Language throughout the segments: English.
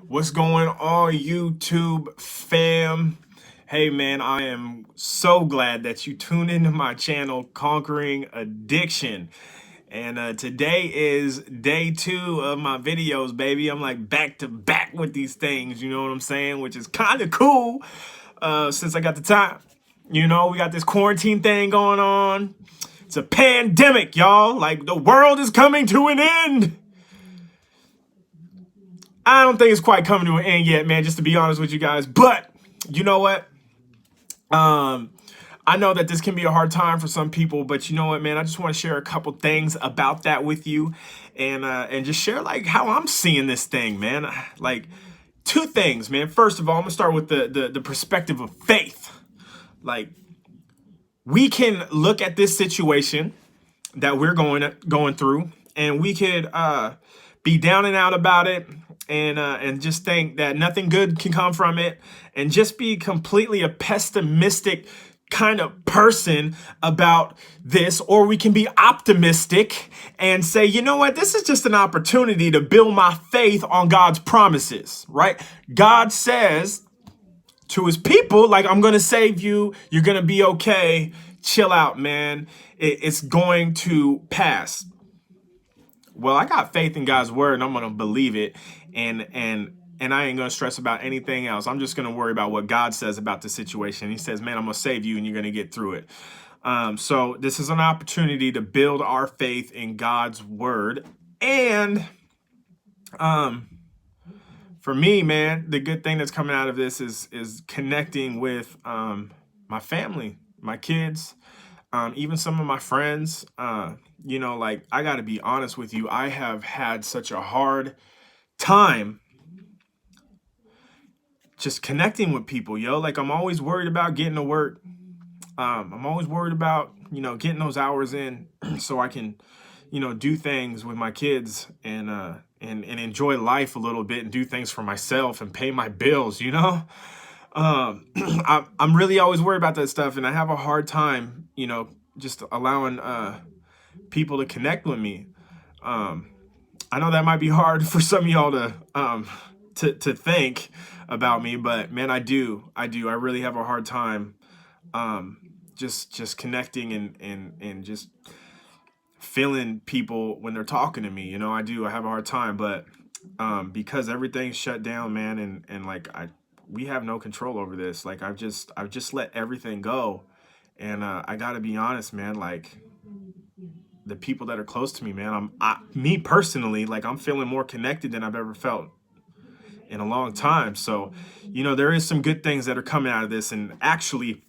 What's going on, YouTube fam? Hey man, I am so glad that you tuned into my channel, Conquering Addiction. And today is day 2 of my videos, baby. I'm like back to back with these things, you know what I'm saying? Which is kind of cool since I got the time. You know, we got this quarantine thing going on. It's a pandemic, y'all. Like, the world is coming to an end. I don't think it's quite coming to an end yet, man, just to be honest with you guys. But you know what? I know that this can be a hard time for some people, but you know what, man? I just want to share a couple things about that with you and just share like how I'm seeing this thing, man. Like, two things, man. First of all, I'm gonna start with the perspective of faith. Like, we can look at this situation that we're going through, and we could be down and out about it, and just think that nothing good can come from it, and just be completely a pessimistic kind of person about this. Or we can be optimistic and say, you know what, this is just an opportunity to build my faith on God's promises, right? God says to his people, like, I'm gonna save you, you're gonna be okay, chill out, man, it's going to pass. Well, I got faith in God's word, and I'm gonna believe it, and I ain't gonna stress about anything else. I'm just gonna worry about what God says about the situation. He says, man, I'm gonna save you and you're gonna get through it. So this is an opportunity to build our faith in God's word. And for me, man, the good thing that's coming out of this is connecting with my family, my kids, even some of my friends. You know, like, I got to be honest with you. I have had such a hard time just connecting with people, yo. Like, I'm always worried about getting to work. I'm always worried about, you know, getting those hours in so I can, you know, do things with my kids and enjoy life a little bit and do things for myself and pay my bills, you know? I'm really always worried about that stuff, and I have a hard time, you know, just allowing people to connect with me. I know that might be hard for some of y'all to think about me, but man, I really have a hard time just connecting and just feeling people when they're talking to me. You know, I have a hard time, but because everything's shut down, man, and like, we have no control over this. Like, I've just let everything go, and I gotta be honest, man. Like, the people that are close to me, man, me personally, like, I'm feeling more connected than I've ever felt in a long time. So, you know, there is some good things that are coming out of this. And actually,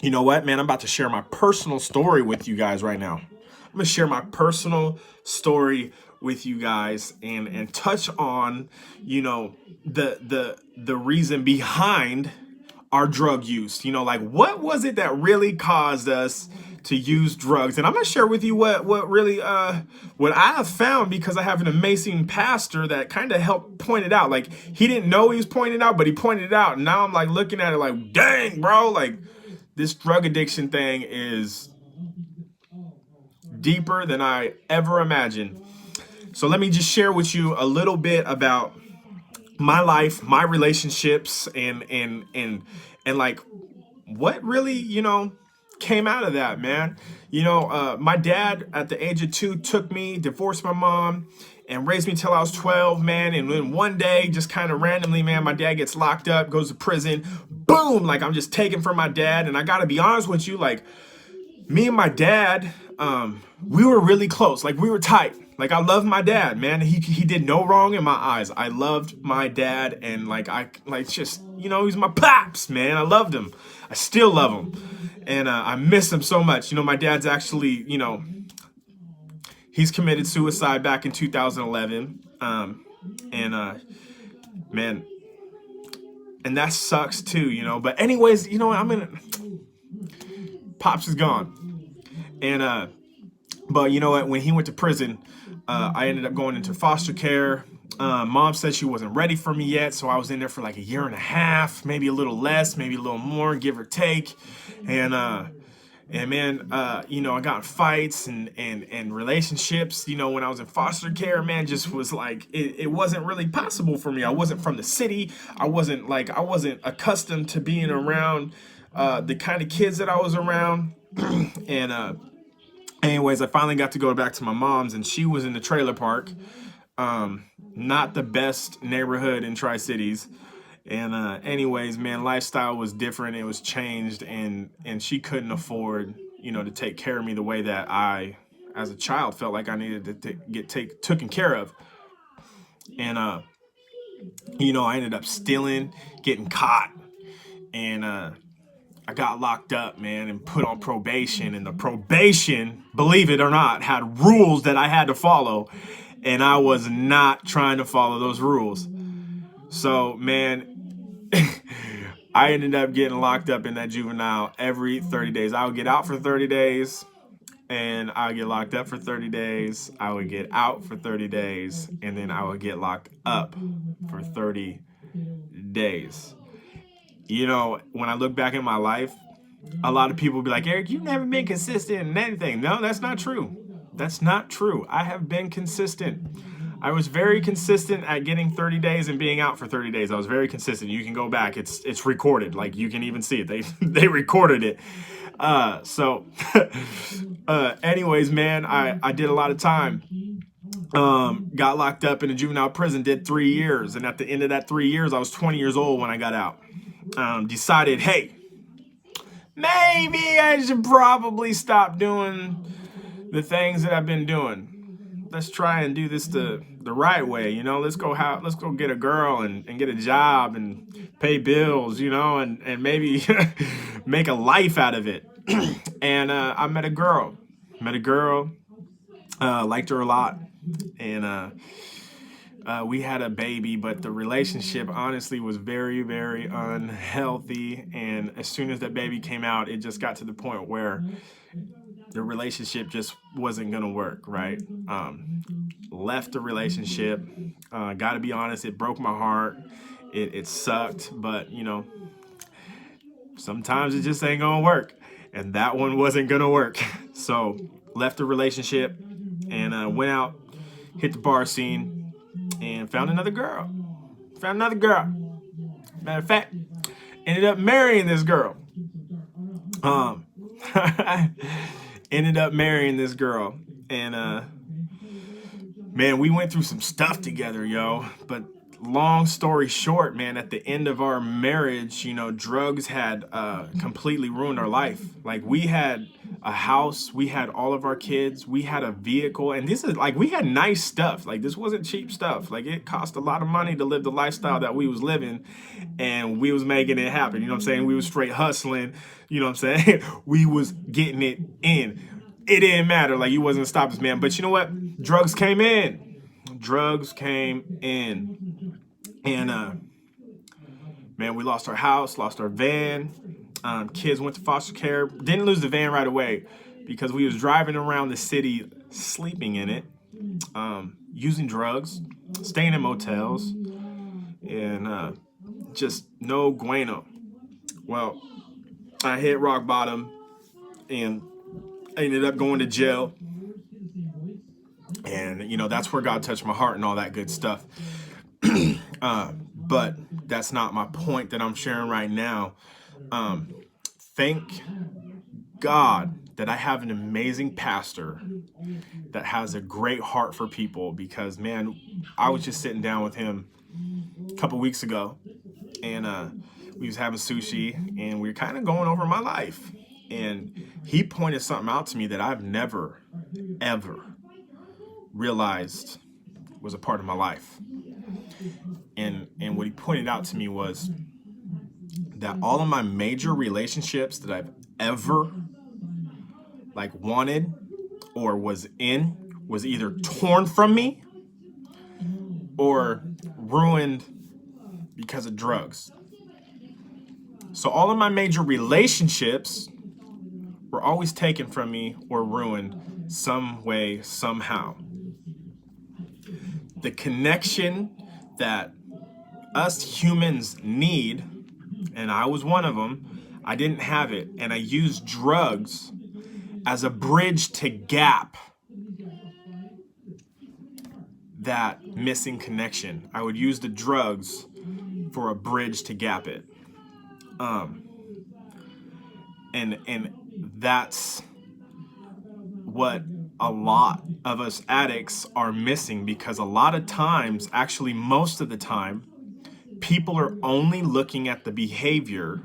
you know what, man, I'm about to share my personal story with you guys right now. I'm gonna share my personal story with you guys and touch on, you know, the reason behind our drug use. You know, like, what was it that really caused us to use drugs? And I'm gonna share with you what really what I have found, because I have an amazing pastor that kind of helped point it out. Like, he didn't know he was pointing it out, but he pointed it out, and now I'm like looking at it like, dang, bro, like, this drug addiction thing is deeper than I ever imagined. So let me just share with you a little bit about my life, my relationships, and like, what really, you know, came out of that, man. You know, my dad at the age of 2 took me, divorced my mom, and raised me till I was 12, man. And then one day, just kind of randomly, man, my dad gets locked up, goes to prison. Boom! Like, I'm just taken from my dad. And I gotta be honest with you, like, me and my dad, we were really close. Like, we were tight. Like, I loved my dad, man. He did no wrong in my eyes. I loved my dad, and like, just, you know, he's my pops, man. I loved him. I still love him, and I miss him so much. You know, my dad's actually, you know, he's committed suicide back in 2011, man, and that sucks too, you know. But anyways, you know, pops is gone, and but you know what? When he went to prison, I ended up going into foster care. Mom said she wasn't ready for me yet, so I was in there for like a year and a half, maybe a little less, maybe a little more, give or take. And And man, you know, I got in fights and relationships, you know, when I was in foster care, man, just was like, it wasn't really possible for me. I wasn't from the city. I wasn't accustomed to being around the kind of kids that I was around. And anyways, I finally got to go back to my mom's, and she was in the trailer park. Not the best neighborhood in Tri-Cities. And anyways, man, lifestyle was different. It was changed, and she couldn't afford, you know, to take care of me the way that I, as a child, felt like I needed to get taken care of. And you know, I ended up stealing, getting caught, and I got locked up, man, and put on probation. And the probation, believe it or not, had rules that I had to follow, and I was not trying to follow those rules. So, man, I ended up getting locked up in that juvenile every 30 days. I would get out for 30 days, and I would get locked up for 30 days. I would get out for 30 days, and then I would get locked up for 30 days. You know, when I look back in my life, a lot of people be like, Eric, you've never been consistent in anything. No, that's not true. That's not true. I have been consistent. I was very consistent at getting 30 days and being out for 30 days. I was very consistent. You can go back. It's recorded. Like, you can even see it. They recorded it. Anyways, man, I did a lot of time. Got locked up in a juvenile prison, did 3 years. And at the end of that 3 years, I was 20 years old when I got out. Decided, hey, maybe I should probably stop doing the things that I've been doing. Let's try and do this the right way, you know. Let's go get a girl and get a job and pay bills, you know, and maybe make a life out of it. And I met a girl, liked her a lot, and we had a baby, but the relationship honestly was very, very unhealthy. And as soon as that baby came out, it just got to the point where the relationship just wasn't gonna work, right? Left the relationship. Gotta be honest, it broke my heart. It sucked, but you know, sometimes it just ain't gonna work. And that one wasn't gonna work. So left the relationship and went out, hit the bar scene, and found another girl. Matter of fact, ended up marrying this girl. Ended up marrying this girl, and man, we went through some stuff together, yo. But long story short, man, at the end of our marriage, you know, drugs had completely ruined our life. Like, we had a house, we had all of our kids, we had a vehicle, and this is like, we had nice stuff. Like, this wasn't cheap stuff. Like, it cost a lot of money to live the lifestyle that we was living, and we was making it happen. You know what I'm saying? We was straight hustling. You know what I'm saying? We was getting it in. It didn't matter. Like, you wasn't stop us, man. But you know what? Drugs came in. And man, we lost our house, lost our van. Kids went to foster care. Didn't lose the van right away because we was driving around the city, sleeping in it, using drugs, staying in motels, and just no bueno. Well, I hit rock bottom and I ended up going to jail. And, you know, that's where God touched my heart and all that good stuff. But that's not my point that I'm sharing right now. Thank God that I have an amazing pastor that has a great heart for people, because, man, I was just sitting down with him a couple weeks ago, and we was having sushi, and we were kind of going over my life. And he pointed something out to me that I've never, ever realized was a part of my life. And what he pointed out to me was that all of my major relationships that I've ever like wanted or was in was either torn from me or ruined because of drugs. So all of my major relationships were always taken from me or ruined some way, somehow. The connection that us humans need, and I was one of them, I didn't have it. And I used drugs as a bridge to gap that missing connection. I would use the drugs for a bridge to gap it. And that's what a lot of us addicts are missing, because a lot of times, actually most of the time, people are only looking at the behavior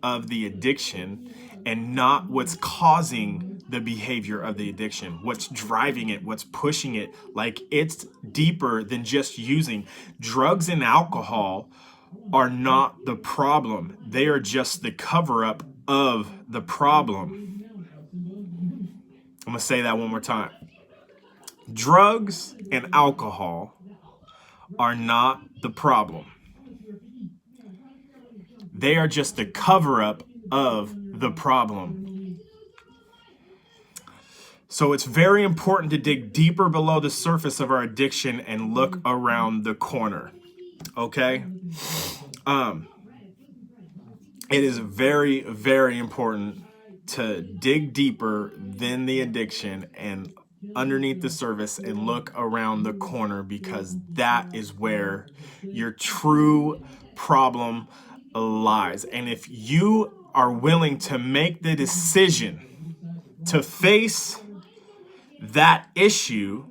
of the addiction and not what's causing the behavior of the addiction, what's driving it, what's pushing it. Like, it's deeper than just using. Drugs and alcohol are not the problem. They are just the cover-up of the problem. I'm gonna say that one more time. Drugs and alcohol are not the problem. They are just the cover-up of the problem. So it's very important to dig deeper below the surface of our addiction and look around the corner. Okay? It is very, very important to dig deeper than the addiction and underneath the surface and look around the corner, because that is where your true problem lies. And if you are willing to make the decision to face that issue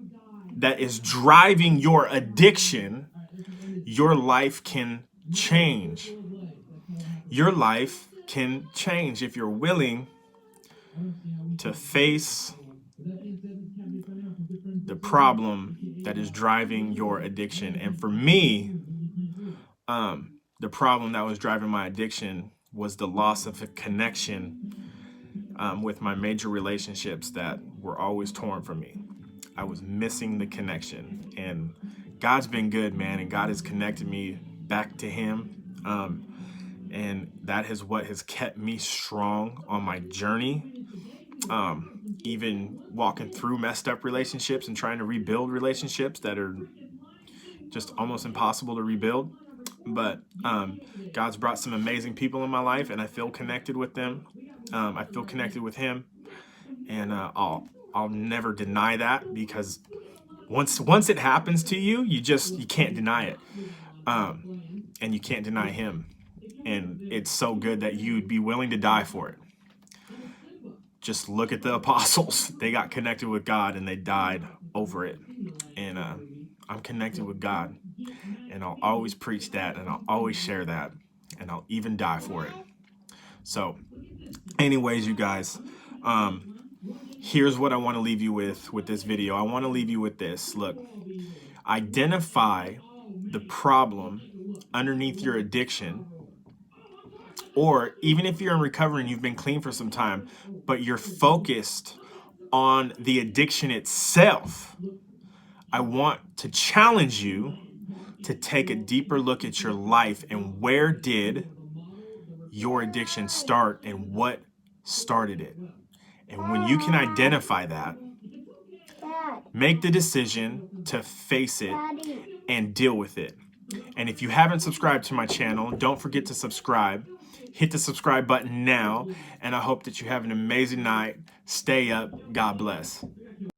that is driving your addiction, your life can change. Your life can change if you're willing to face the problem that is driving your addiction. And for me, the problem that was driving my addiction was the loss of a connection with my major relationships that were always torn from me. I was missing the connection, and God's been good, man, and God has connected me back to Him. And that is what has kept me strong on my journey. Even walking through messed up relationships and trying to rebuild relationships that are just almost impossible to rebuild. But God's brought some amazing people in my life, and I feel connected with them. I feel connected with Him, and I'll never deny that, because once it happens to you, you can't deny it, and you can't deny Him. And it's so good that you'd be willing to die for it. Just look at the apostles. They got connected with God and they died over it. And I'm connected with God, and I'll always preach that, and I'll always share that, and I'll even die for it. So anyways, you guys, here's what I want to leave you with this video. I want to leave you with this. Look, identify the problem underneath your addiction. Or even if you're in recovery and you've been clean for some time, but you're focused on the addiction itself, I want to challenge you to take a deeper look at your life and where did your addiction start and what started it. And when you can identify that, make the decision to face it and deal with it. And if you haven't subscribed to my channel, don't forget to subscribe. Hit the subscribe button now, and I hope that you have an amazing night. Stay up. God bless.